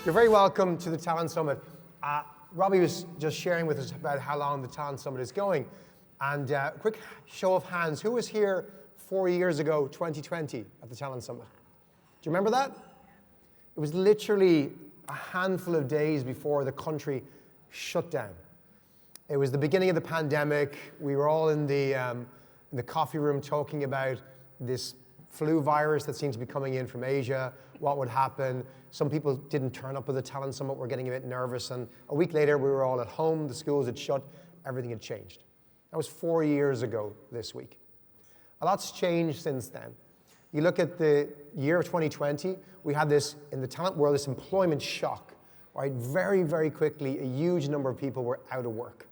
You're very welcome to the Talent Summit. Robbie was just sharing with us about how long the Talent Summit is going. And quick show of hands, who was here 4 years ago, 2020, at the Talent Summit? Do you remember that? It was literally a handful of days before the country shut down. It was the beginning of the pandemic. We were all in the coffee room talking about this flu virus that seems to be coming in from Asia, what would happen. Some people didn't turn up at the Talent Summit, were getting a bit nervous, and a week later we were all at home, the schools had shut, everything had changed. That was 4 years ago this week. A lot's changed since then. You look at the year of 2020, we had this, in the talent world, this employment shock, right? Very, very quickly, a huge number of people were out of work.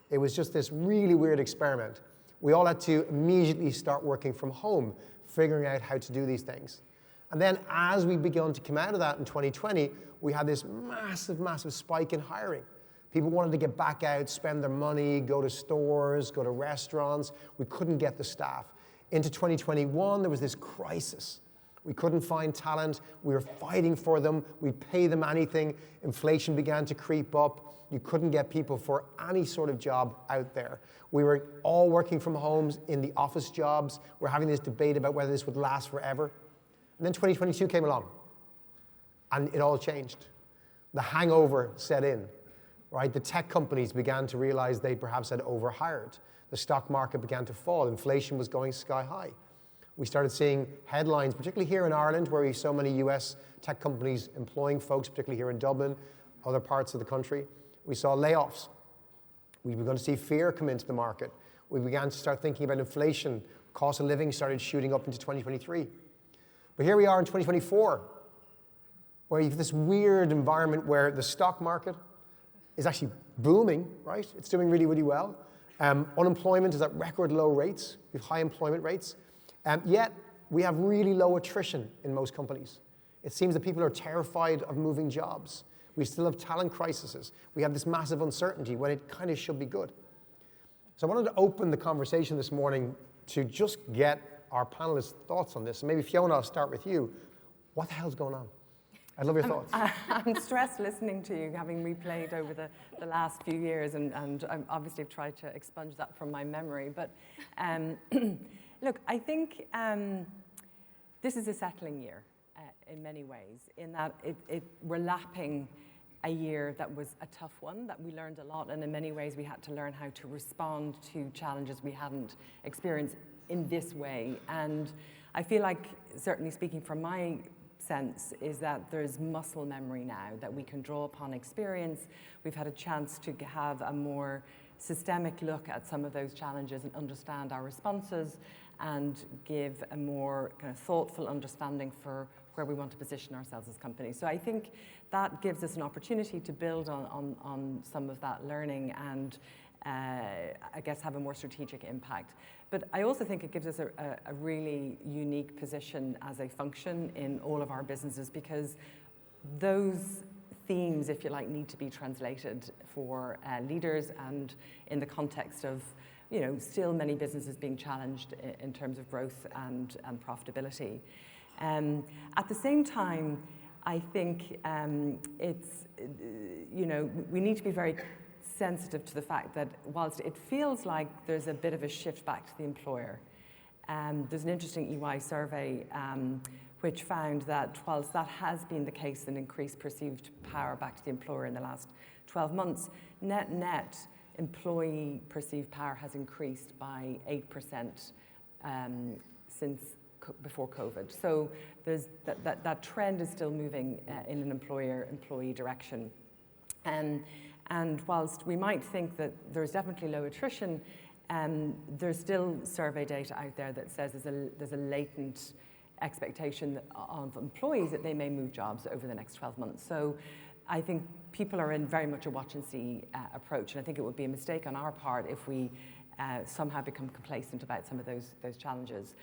It was just this really weird experiment. We all had to immediately start working from home, figuring out how to do these things. And then as we began to come out of that in 2020, we had this massive, massive spike in hiring. People wanted to get back out, spend their money, go to stores, go to restaurants. We couldn't get the staff. Into 2021, there was this crisis. We couldn't find talent. We were fighting for them. We'd pay them anything. Inflation began to creep up. You couldn't get people for any sort of job out there. We were all working from homes in the office jobs. We're having this debate about whether this would last forever. And then 2022 came along, and it all changed. The hangover set in, right? The tech companies began to realize they perhaps had overhired. The stock market began to fall. Inflation was going sky high. We started seeing headlines, particularly here in Ireland, where we have so many US tech companies employing folks, particularly here in Dublin, other parts of the country. We saw layoffs. We began to see fear come into the market. We began to start thinking about inflation. Cost of living started shooting up into 2023. But here we are in 2024, where you have this weird environment where the stock market is actually booming, right? It's doing really, really well. Unemployment is at record low rates. We have high employment rates. Yet, we have really low attrition in most companies. It seems that people are terrified of moving jobs. We still have talent crises. We have this massive uncertainty when it kind of should be good. So I wanted to open the conversation this morning to just get our panelists' thoughts on this. And maybe Fiona, I'll start with you. What the hell's going on? I'd love your thoughts. I'm stressed listening to you, having replayed over the last few years, and I'm obviously have tried to expunge that from my memory. But look, I think this is a settling year in many ways, in that we're lapping a year that was a tough one, that we learned a lot, and in many ways we had to learn how to respond to challenges we hadn't experienced in this way. And I feel like, certainly speaking from my sense, is that there's muscle memory now that we can draw upon experience. We've had a chance to have a more systemic look at some of those challenges and understand our responses and give a more kind of thoughtful understanding for where we want to position ourselves as companies. So I think that gives us an opportunity to build on some of that learning and I guess have a more strategic impact. But I also think it gives us a really unique position as a function in all of our businesses, because those themes, if you like, need to be translated for leaders, and in the context of, you know, still many businesses being challenged in terms of growth and profitability. At the same time, I think it's, you know, we need to be very sensitive to the fact that whilst it feels like there's a bit of a shift back to the employer, there's an interesting EY survey which found that whilst that has been the case, an increased perceived power back to the employer in the last 12 months, net employee perceived power has increased by 8% since before COVID. So there's that trend is still moving in an employer-employee direction. And whilst we might think that there's definitely low attrition, there's still survey data out there that says there's a latent expectation of employees that they may move jobs over the next 12 months. So I think people are in very much a watch and see approach, and I think it would be a mistake on our part if we somehow become complacent about some of those challenges.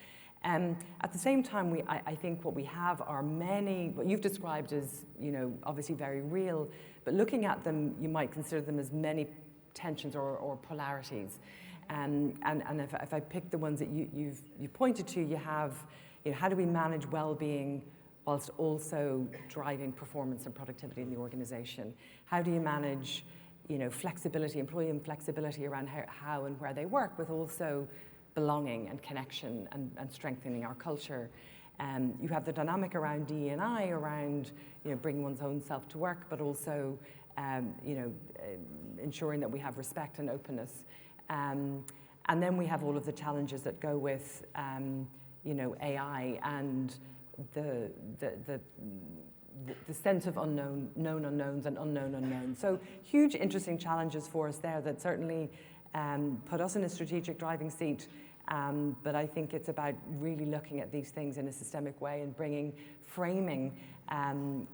At the same time, I think what we have are many, what you've described as, you know, obviously very real, but looking at them, you might consider them as many tensions or polarities. And if I pick the ones that you pointed to, you have, you know, how do we manage well-being whilst also driving performance and productivity in the organization? How do you manage, flexibility, employee flexibility around how and where they work, with also belonging and connection and strengthening our culture? You have the dynamic around DE&I, around bringing one's own self to work, but also ensuring that we have respect and openness. And then we have all of the challenges that go with AI and the sense of known unknowns and unknown unknowns. So huge, interesting challenges for us there that certainly put us in a strategic driving seat. But I think it's about really looking at these things in a systemic way and bringing framing and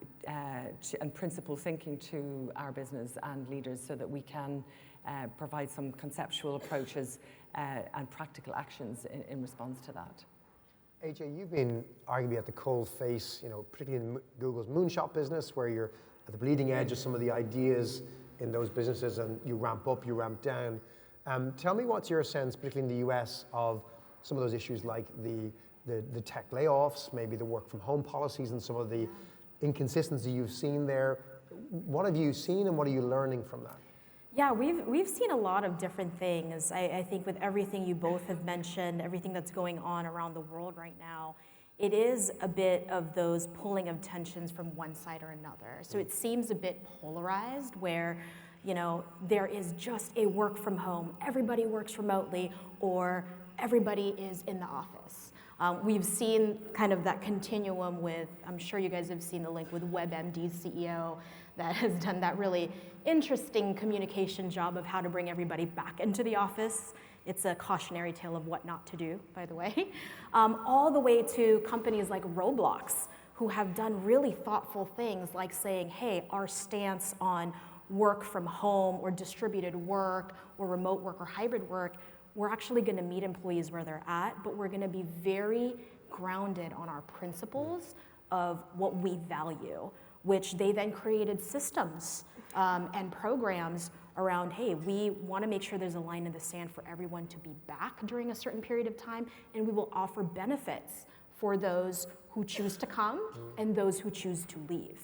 principle thinking to our business and leaders, so that we can provide some conceptual approaches and practical actions in response to that. AJ, you've been arguably at the cold face, particularly in Google's moonshot business, where you're at the bleeding edge of some of the ideas in those businesses, and you ramp up, you ramp down. Tell me, what's your sense, particularly in the US, of some of those issues like the tech layoffs, maybe the work from home policies, and some of the inconsistency you've seen there. What have you seen, and what are you learning from that? Yeah, we've seen a lot of different things. I think with everything you both have mentioned, everything that's going on around the world right now, it is a bit of those pulling of tensions from one side or another. So it seems a bit polarized, where there is just a work from home, everybody works remotely, or everybody is in the office. We've seen kind of that continuum with, I'm sure you guys have seen the link with WebMD's CEO that has done that really interesting communication job of how to bring everybody back into the office. It's a cautionary tale of what not to do, by the way. All the way to companies like Roblox, who have done really thoughtful things like saying, hey, our stance on work from home or distributed work or remote work or hybrid work, we're actually going to meet employees where they're at, but we're going to be very grounded on our principles of what we value, which they then created systems and programs around, hey, we want to make sure there's a line in the sand for everyone to be back during a certain period of time, and we will offer benefits for those who choose to come and those who choose to leave.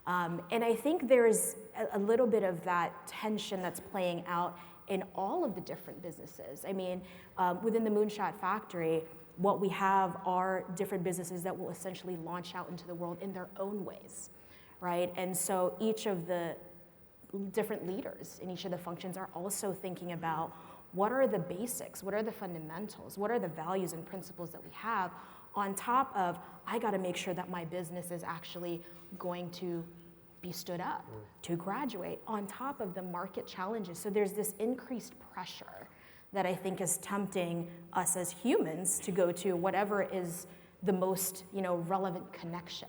And I think there's a little bit of that tension that's playing out in all of the different businesses. I mean, within the Moonshot Factory, what we have are different businesses that will essentially launch out into the world in their own ways, right? And so each of the different leaders in each of the functions are also thinking about what are the basics, what are the fundamentals, what are the values and principles that we have, on top of, I gotta make sure that my business is actually going to be stood up, to graduate, on top of the market challenges. So there's this increased pressure that I think is tempting us as humans to go to whatever is the most relevant connection.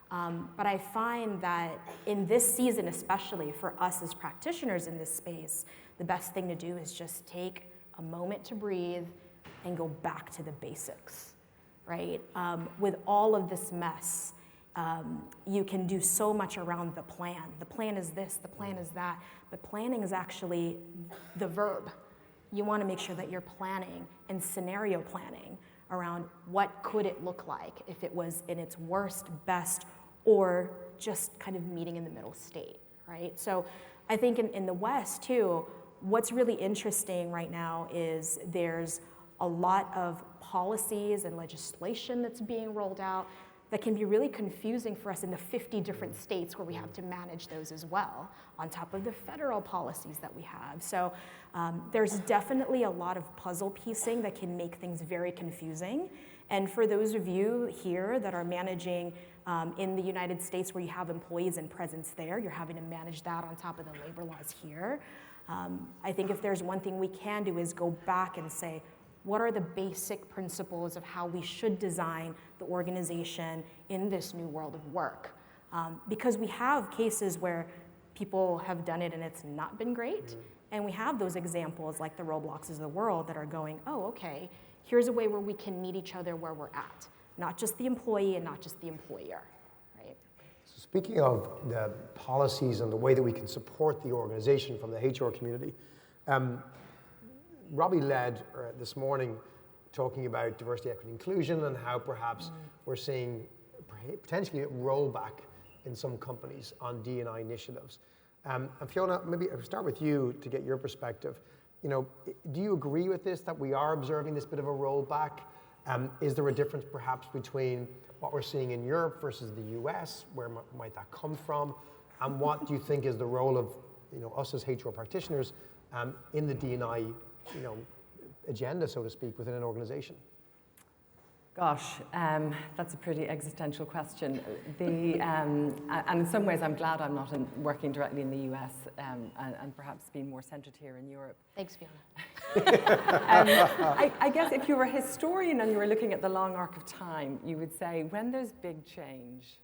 But I find that in this season, especially for us as practitioners in this space, the best thing to do is just take a moment to breathe and go back to the basics, right? With all of this mess, you can do so much around the plan. The plan is this, the plan is that, but planning is actually the verb. You want to make sure that you're planning and scenario planning around what could it look like if it was in its worst, best, or just kind of meeting in the middle state, right? So I think in the West too, what's really interesting right now is there's a lot of policies and legislation that's being rolled out that can be really confusing for us in the 50 different states where we have to manage those as well, on top of the federal policies that we have. So there's definitely a lot of puzzle piecing that can make things very confusing. And for those of you here that are managing in the United States where you have employees and presence there, you're having to manage that on top of the labor laws here. I think if there's one thing we can do is go back and say, what are the basic principles of how we should design the organization in this new world of work? Because we have cases where people have done it and it's not been great. And we have those examples like the Robloxes of the world that are going, oh, okay, here's a way where we can meet each other where we're at. Not just the employee and not just the employer, right? So speaking of the policies and the way that we can support the organization from the HR community, Robbie led this morning talking about diversity, equity, inclusion, and how perhaps we're seeing potentially a rollback in some companies on D&I initiatives. And Fiona, maybe I'll start with you to get your perspective. Do you agree with this, that we are observing this bit of a rollback? Is there a difference perhaps between what we're seeing in Europe versus the US? Where might that come from? And what do you think is the role of us as HR practitioners in the D&I agenda, so to speak, within an organization? Gosh, that's a pretty existential question. And in some ways, I'm glad I'm not working directly in the US and perhaps being more centered here in Europe. Thanks, Fiona. I guess if you were a historian and you were looking at the long arc of time, you would say when there's big change,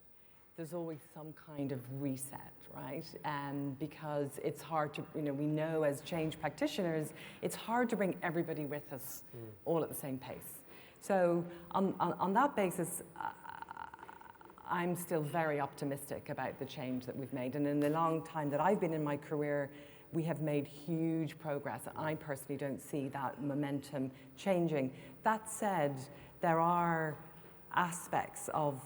there's always some kind of reset, right? Because it's hard to, we know as change practitioners, it's hard to bring everybody with us all at the same pace. So on that basis, I'm still very optimistic about the change that we've made. And in the long time that I've been in my career, we have made huge progress. I personally don't see that momentum changing. That said, there are aspects of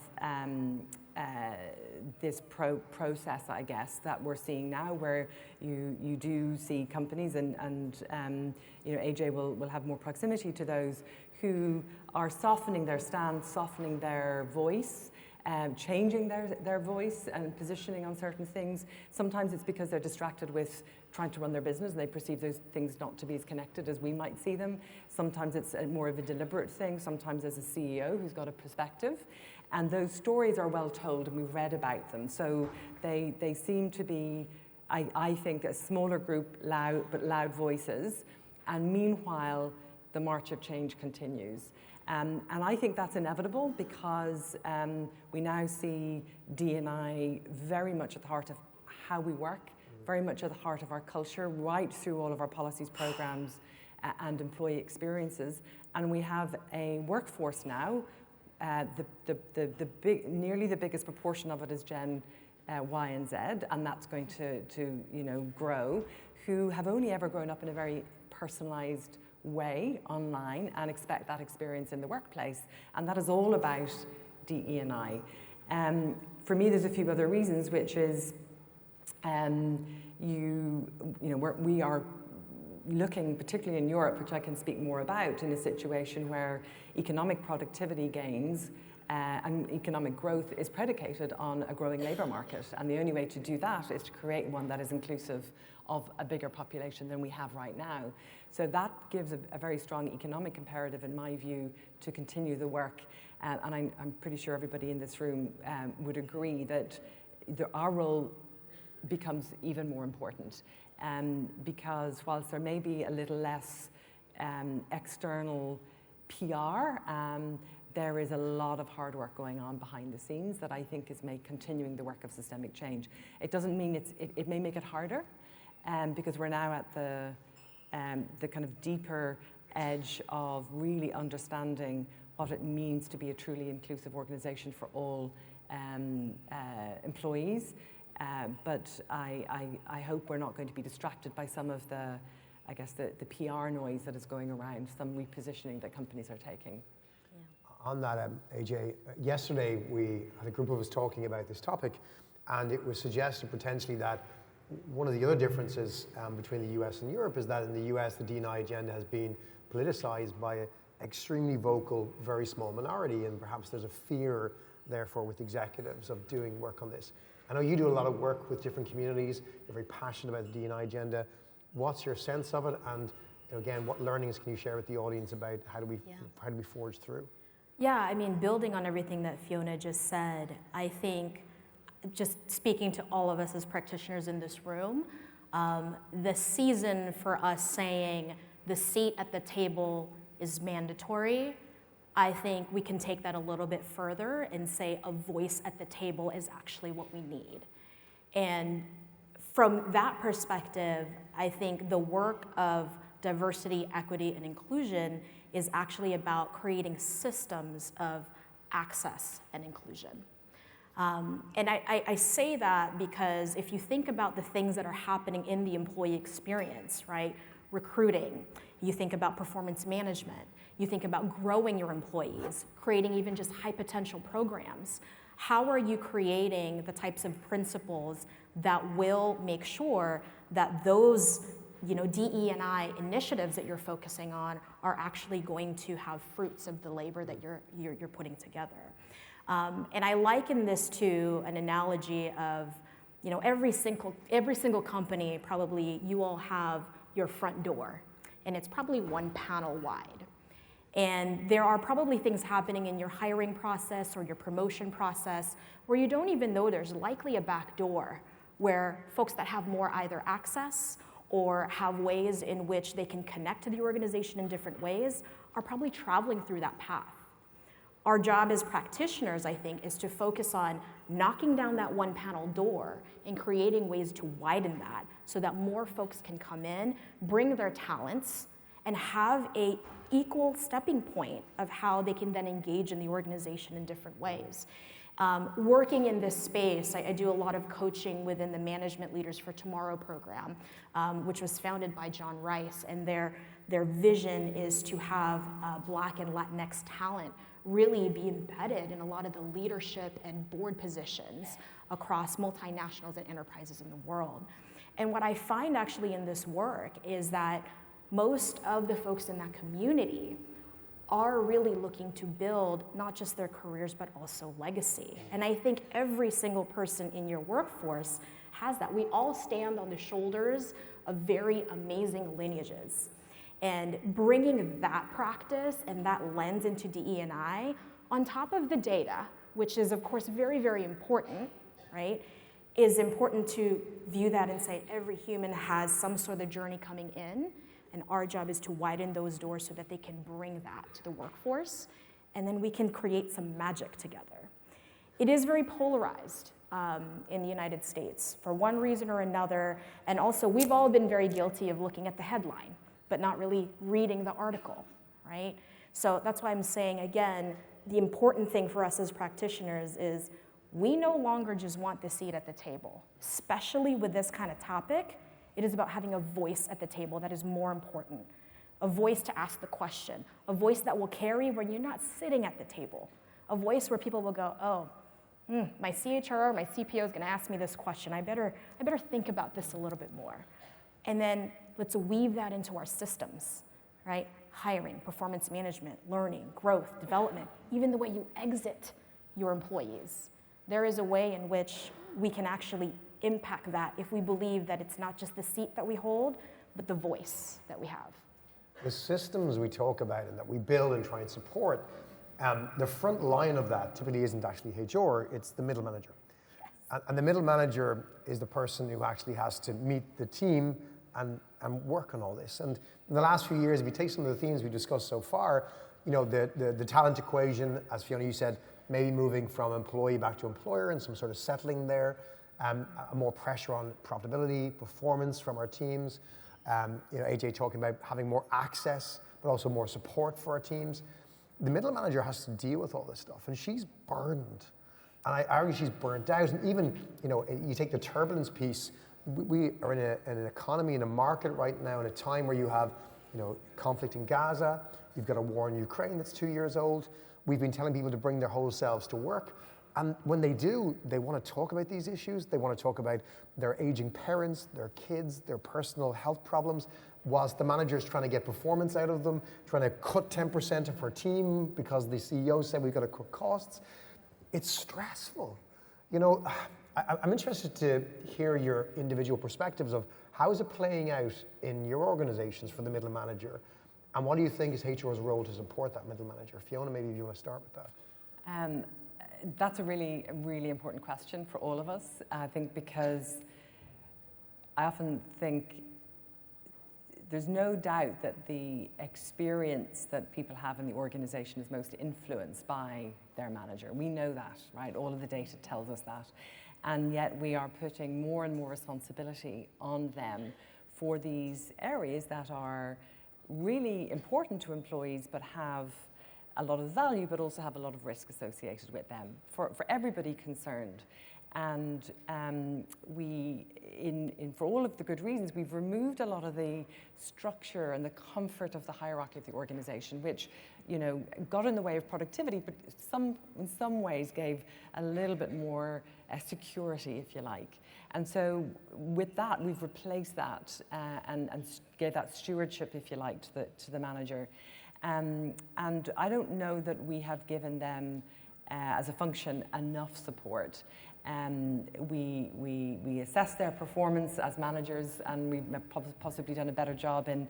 this process, I guess, that we're seeing now, where you do see companies, and AJ will have more proximity to those, who are softening their stance, softening their voice, changing their voice and positioning on certain things. Sometimes it's because they're distracted with trying to run their business and they perceive those things not to be as connected as we might see them. Sometimes it's more of a deliberate thing. Sometimes there's a CEO who's got a perspective. And those stories are well told and we've read about them. So they seem to be, I think, a smaller group, loud voices. And meanwhile, the march of change continues. And I think that's inevitable because we now see D&I very much at the heart of how we work, very much at the heart of our culture, right through all of our policies, programs, and employee experiences. And we have a workforce now, nearly the biggest proportion of it is Gen Y and Z, and that's going to grow, who have only ever grown up in a very personalized way online and expect that experience in the workplace. And that is all about DE&I. For me, there's a few other reasons, which is we are looking, particularly in Europe, which I can speak more about, in a situation where economic productivity gains and economic growth is predicated on a growing labour market. And the only way to do that is to create one that is inclusive of a bigger population than we have right now. So that gives a very strong economic imperative, in my view, to continue the work. And I'm pretty sure everybody in this room would agree that our role becomes even more important. Because whilst there may be a little less external PR, there is a lot of hard work going on behind the scenes that I think is continuing the work of systemic change. It doesn't mean it may make it harder, because we're now at the kind of deeper edge of really understanding what it means to be a truly inclusive organization for all employees. But I hope we're not going to be distracted by some of the PR noise that is going around, some repositioning that companies are taking. On that, AJ, yesterday we had a group of us talking about this topic, and it was suggested potentially that one of the other differences between the US and Europe is that in the US, the D&I agenda has been politicized by an extremely vocal, very small minority, and perhaps there's a fear, therefore, with executives of doing work on this. I know you do a lot of work with different communities. You're very passionate about the D&I agenda. What's your sense of it? And again, what learnings can you share with the audience about how do we forge through? Yeah, I mean, building on everything that Fiona just said, I think, just speaking to all of us as practitioners in this room, the season for us saying the seat at the table is mandatory, I think we can take that a little bit further and say a voice at the table is actually what we need. And from that perspective, I think the work of diversity, equity, and inclusion is actually about creating systems of access and inclusion. And I say that because if you think about the things that are happening in the employee experience, right? recruiting, you think about performance management, you think about growing your employees, creating even just high potential programs. How are you creating the types of principles that will make sure that those DE&I initiatives that you're focusing on are actually going to have fruits of the labor that you're putting together? And I liken this to an analogy of, every single company, probably you all have your front door, and it's probably one panel wide. And there are probably things happening in your hiring process or your promotion process where you don't even know there's likely a back door where folks that have more either access or have ways in which they can connect to the organization in different ways are probably traveling through that path. Our job as practitioners, I think, is to focus on knocking down that one panel door and creating ways to widen that so that more folks can come in, bring their talents, and have a equal stepping point of how they can then engage in the organization in different ways. Working in this space, I do a lot of coaching within the Management Leaders for Tomorrow program, which was founded by John Rice, and their vision is to have Black and Latinx talent really be embedded in a lot of the leadership and board positions across multinationals and enterprises in the world. And what I find actually in this work is that most of the folks in that community are really looking to build not just their careers, but also legacy. And I think every single person in your workforce has that. We all stand on the shoulders of very amazing lineages. And bringing that practice and that lens into DE&I on top of the data, which is of course very, very important, right, is important to view that and say every human has some sort of journey coming in, and our job is to widen those doors so that they can bring that to the workforce, and then we can create some magic together. It is very polarized in the United States for one reason or another, and also we've all been very guilty of looking at the headline, but not really reading the article, right? So that's why I'm saying, again, the important thing for us as practitioners is we no longer just want the seat at the table, especially with this kind of topic. It is about having a voice at the table that is more important, a voice to ask the question, a voice that will carry when you're not sitting at the table, a voice where people will go, oh, my CHRO, my CPO is gonna ask me this question. I better think about this a little bit more. And then let's weave that into our systems, right? Hiring, performance management, learning, growth, development, even the way you exit your employees. There is a way in which we can actually impact that if we believe that it's not just the seat that we hold, but the voice that we have. The systems we talk about and that we build and try and support, the front line of that typically isn't actually HR, it's the middle manager. Yes. And the middle manager is the person who actually has to meet the team and work on all this. And in the last few years, if you take some of the themes we discussed so far, the talent equation, as Fiona, you said, maybe moving from employee back to employer and some sort of settling there, more pressure on profitability, performance from our teams. AJ talking about having more access, but also more support for our teams. The middle manager has to deal with all this stuff, and she's burdened. And I argue she's burnt out. And even, you take the turbulence piece, we are in an economy, in a market right now, in a time where you have, conflict in Gaza, you've got a war in Ukraine that's 2 years old. We've been telling people to bring their whole selves to work. And when they do, they want to talk about these issues. They want to talk about their aging parents, their kids, their personal health problems, whilst the manager's trying to get performance out of them, trying to cut 10% of her team because the CEO said we've got to cut costs. It's stressful. I'm interested to hear your individual perspectives of how is it playing out in your organizations for the middle manager, and what do you think is HR's role to support that middle manager? Fiona, maybe you want to start with that. That's a really, really important question for all of us, I think, because I often think there's no doubt that the experience that people have in the organization is most influenced by their manager. We know that, right? All of the data tells us that. And yet we are putting more and more responsibility on them for these areas that are really important to employees but have a lot of value but also have a lot of risk associated with them for everybody concerned. And for all of the good reasons, we've removed a lot of the structure and the comfort of the hierarchy of the organization, which, got in the way of productivity, but in some ways gave a little bit more security, if you like. And so with that, we've replaced that and gave that stewardship, if you like, to the manager. And I don't know that we have given them, as a function, enough support. We assess their performance as managers, and we've possibly done a better job in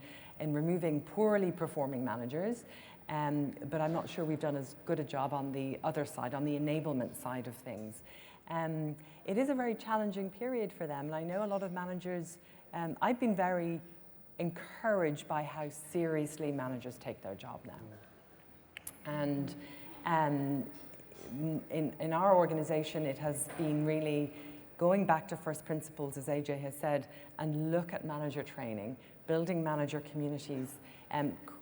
removing poorly performing managers. But I'm not sure we've done as good a job on the other side, on the enablement side of things. It is a very challenging period for them, and I know a lot of managers, I've been very encouraged by how seriously managers take their job now. And in our organization, it has been really going back to first principles, as AJ has said, and look at manager training, building manager communities,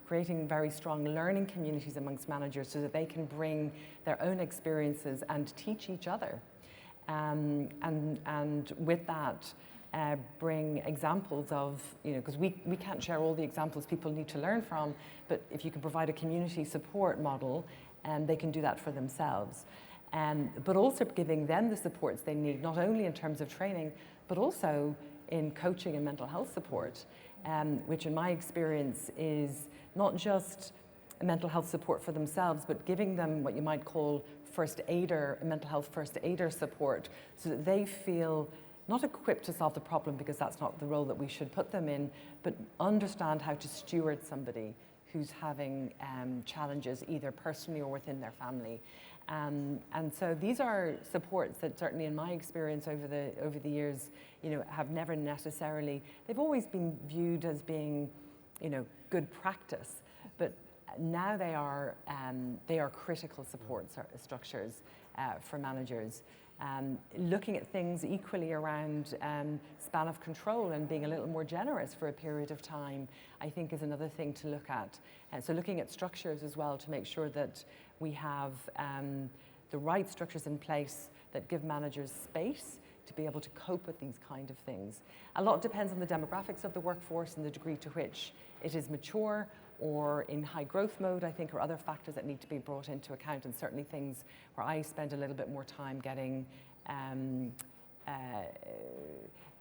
creating very strong learning communities amongst managers so that they can bring their own experiences and teach each other. And with that, bring examples of, because we can't share all the examples people need to learn from, but if you can provide a community support model, they can do that for themselves. But also giving them the supports they need, not only in terms of training, but also in coaching and mental health support, which in my experience is not just a mental health support for themselves, but giving them what you might call mental health first aider support, so that they feel not equipped to solve the problem, because that's not the role that we should put them in, but understand how to steward somebody who's having challenges either personally or within their family. And so these are supports that certainly in my experience over the years, have never necessarily, they've always been viewed as being, good practice, but now they are critical support structures for managers. Looking at things equally around span of control and being a little more generous for a period of time, I think is another thing to look at. So looking at structures as well to make sure that we have the right structures in place that give managers space to be able to cope with these kind of things. A lot depends on the demographics of the workforce and the degree to which it is mature or in high growth mode, I think, or other factors that need to be brought into account, and certainly things where I spend a little bit more time getting,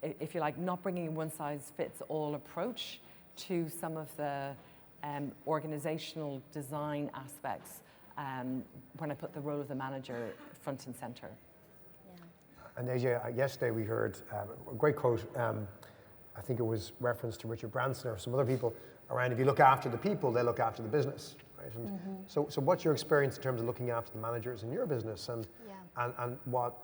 if you like, not bringing a one-size-fits-all approach to some of the organizational design aspects when I put the role of the manager front and center. Yeah. And AJ, yesterday we heard a great quote, I think it was reference to Richard Branson or some other people, around if you look after the people, they look after the business, right? And so what's your experience in terms of looking after the managers in your business, and what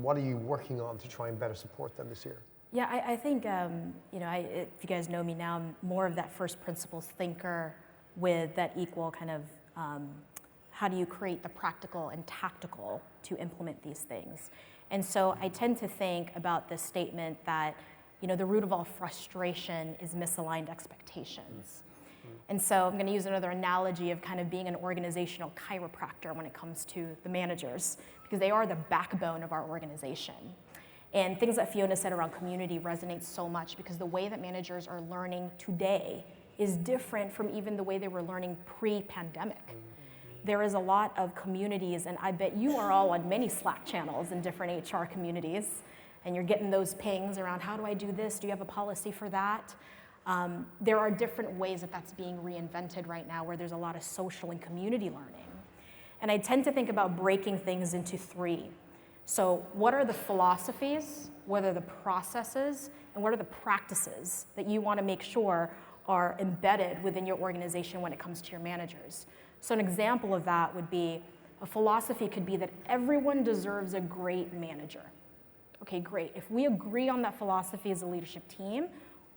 are you working on to try and better support them this year? Yeah, I think, if you guys know me now, I'm more of that first principles thinker with that equal kind of, how do you create the practical and tactical to implement these things? And so I tend to think about this statement that, the root of all frustration is misaligned expectations. And so I'm going to use another analogy of kind of being an organizational chiropractor when it comes to the managers, because they are the backbone of our organization. And things that Fiona said around community resonates so much, because the way that managers are learning today is different from even the way they were learning pre-pandemic. There is a lot of communities, and I bet you are all on many Slack channels in different HR communities, and you're getting those pings around, how do I do this? Do you have a policy for that? There are different ways that that's being reinvented right now, where there's a lot of social and community learning. And I tend to think about breaking things into three. So what are the philosophies, what are the processes, and what are the practices that you want to make sure are embedded within your organization when it comes to your managers? So an example of that would be, a philosophy could be that everyone deserves a great manager. Okay, great. If we agree on that philosophy as a leadership team,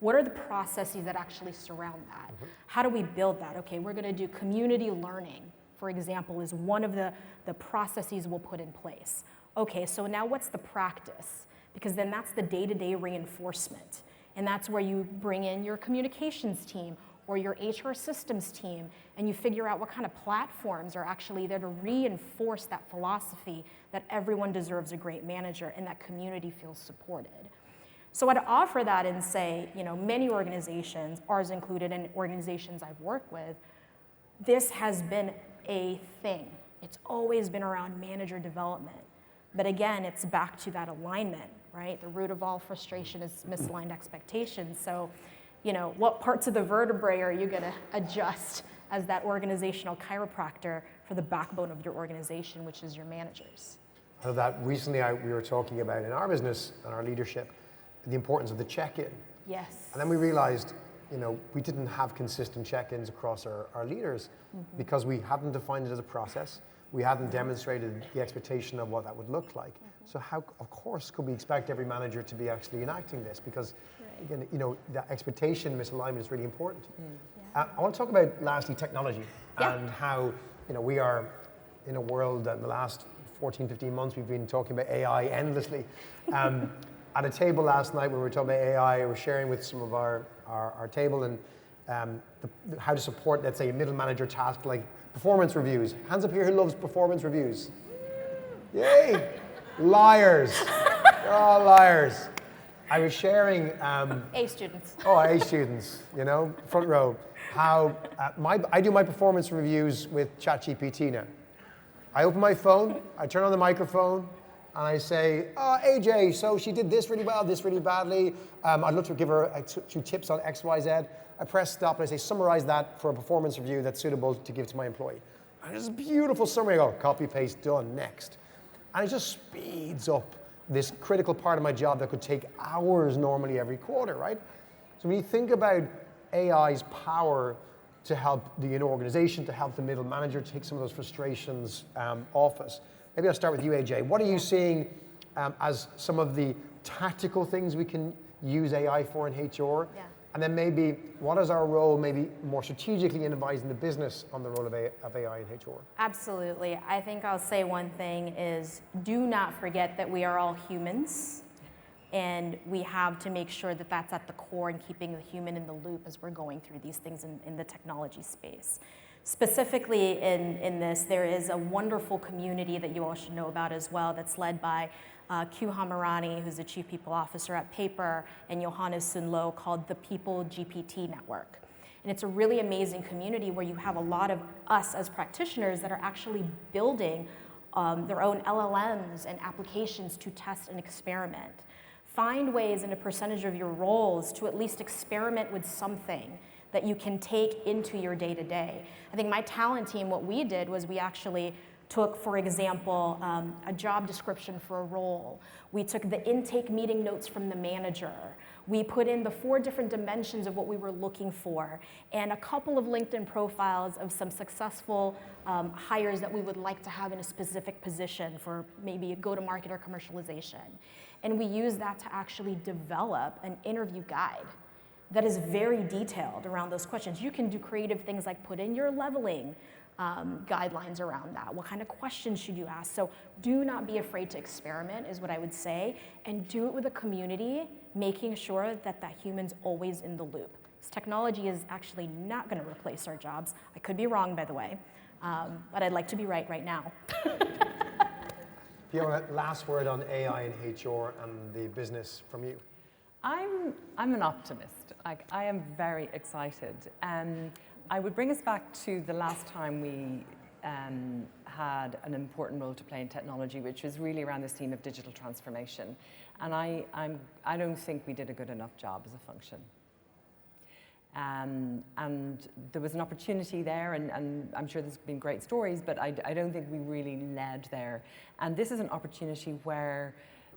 what are the processes that actually surround that? How do we build that? Okay, we're going to do community learning, for example, is one of the processes we'll put in place. Okay, so now what's the practice? Because then that's the day-to-day reinforcement. And that's where you bring in your communications team, or your HR systems team, and you figure out what kind of platforms are actually there to reinforce that philosophy that everyone deserves a great manager and that community feels supported. So I'd offer that and say, many organizations, ours included, and organizations I've worked with, this has been a thing. It's always been around manager development. But again, it's back to that alignment, right? The root of all frustration is misaligned expectations. So, what parts of the vertebrae are you going to adjust as that organizational chiropractor for the backbone of your organization, which is your managers? So that recently we were talking about in our business and our leadership, the importance of the check-in. Yes. And then we realized, we didn't have consistent check-ins across our leaders because we hadn't defined it as a process. We hadn't demonstrated the expectation of what that would look like. So how, of course, could we expect every manager to be actually enacting this? Because, again, that expectation misalignment is really important. I want to talk about, lastly, technology and how, we are in a world that in the last 14, 15 months, we've been talking about AI endlessly. At a table last night when we were talking about AI, we were sharing with some of our table and how to support, let's say, a middle manager task like performance reviews. Hands up here who loves performance reviews. Yay! Liars. They're all liars. I was sharing... A students. A students, front row. How I do my performance reviews with ChatGPT now. I open my phone, I turn on the microphone, and I say, AJ, so she did this really well, this really badly. I'd love to give her 2 tips on X, Y, Z. I press stop and I say, summarize that for a performance review that's suitable to give to my employee. And it's a beautiful summary. I go, copy, paste, done, next. And it just speeds up this critical part of my job that could take hours normally every quarter, right? So when you think about AI's power to help the organization, to help the middle manager take some of those frustrations off us, maybe I'll start with you, AJ. What are you seeing as some of the tactical things we can use AI for in HR? Yeah. And then maybe, what is our role, maybe more strategically in advising the business on the role of AI in HR? Absolutely. I think I'll say one thing is, do not forget that we are all humans, and we have to make sure that that's at the core and keeping the human in the loop as we're going through these things in the technology space. Specifically in this, there is a wonderful community that you all should know about as well that's led by Q Hamarani, who's the Chief People Officer at Paper, and Johannes Sunlo, called the People GPT Network. And it's a really amazing community where you have a lot of us as practitioners that are actually building their own LLMs and applications to test and experiment. Find ways in a percentage of your roles to at least experiment with something that you can take into your day-to-day. I think my talent team, what we did was we actually took, for example, a job description for a role. We took the intake meeting notes from the manager. We put in the 4 different dimensions of what we were looking for and a couple of LinkedIn profiles of some successful hires that we would like to have in a specific position for maybe a go-to-market or commercialization. And we used that to actually develop an interview guide that is very detailed around those questions. You can do creative things like put in your leveling guidelines around that. What kind of questions should you ask? So do not be afraid to experiment is what I would say, and do it with a community, making sure that that human's always in the loop. This technology is actually not going to replace our jobs. I could be wrong, by the way, but I'd like to be right now. Fiona, last word on AI and HR and the business from you. I'm an optimist. I am very excited. I would bring us back to the last time we had an important role to play in technology, which was really around this theme of digital transformation. And I don't think we did a good enough job as a function. And there was an opportunity there, and I'm sure there's been great stories, but I don't think we really led there. And this is an opportunity where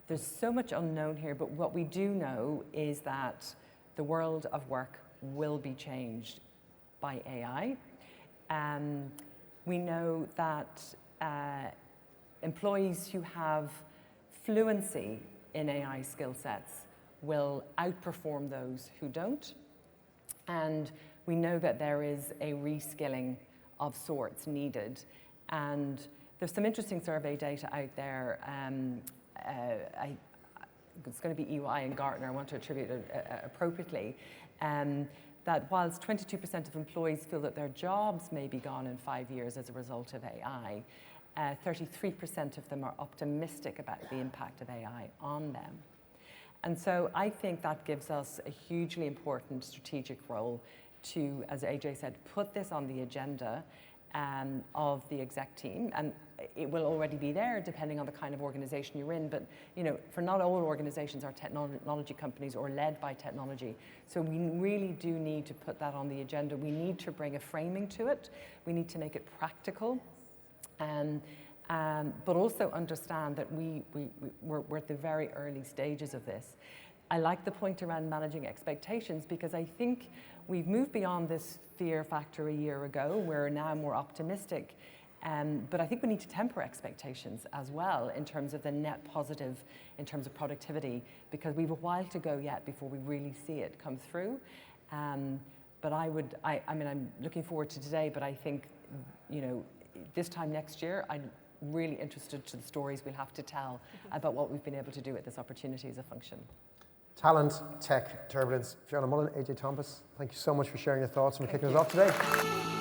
there's so much unknown here, but what we do know is that the world of work will be changed by AI. We know that employees who have fluency in AI skill sets will outperform those who don't. And we know that there is a reskilling of sorts needed. And there's some interesting survey data out there. It's going to be EY and Gartner, I want to attribute it appropriately, that whilst 22% of employees feel that their jobs may be gone in 5 years as a result of AI, 33% of them are optimistic about the impact of AI on them. And so I think that gives us a hugely important strategic role to, as AJ said, put this on the agenda of the exec team. And it will already be there depending on the kind of organization you're in. But for not all organizations are technology companies or led by technology. So we really do need to put that on the agenda. We need to bring a framing to it. We need to make it practical. But also understand that we're at the very early stages of this. I like the point around managing expectations, because I think we've moved beyond this fear factor a year ago. We're now more optimistic. But I think we need to temper expectations as well in terms of the net positive in terms of productivity, because we have a while to go yet before we really see it come through. But I mean, I'm looking forward to today, but I think, this time next year, I'm really interested to the stories we'll have to tell about what we've been able to do with this opportunity as a function. Talent, tech, turbulence. Fiona Mullan, AJ Thomas, thank you so much for sharing your thoughts and for kicking us off today.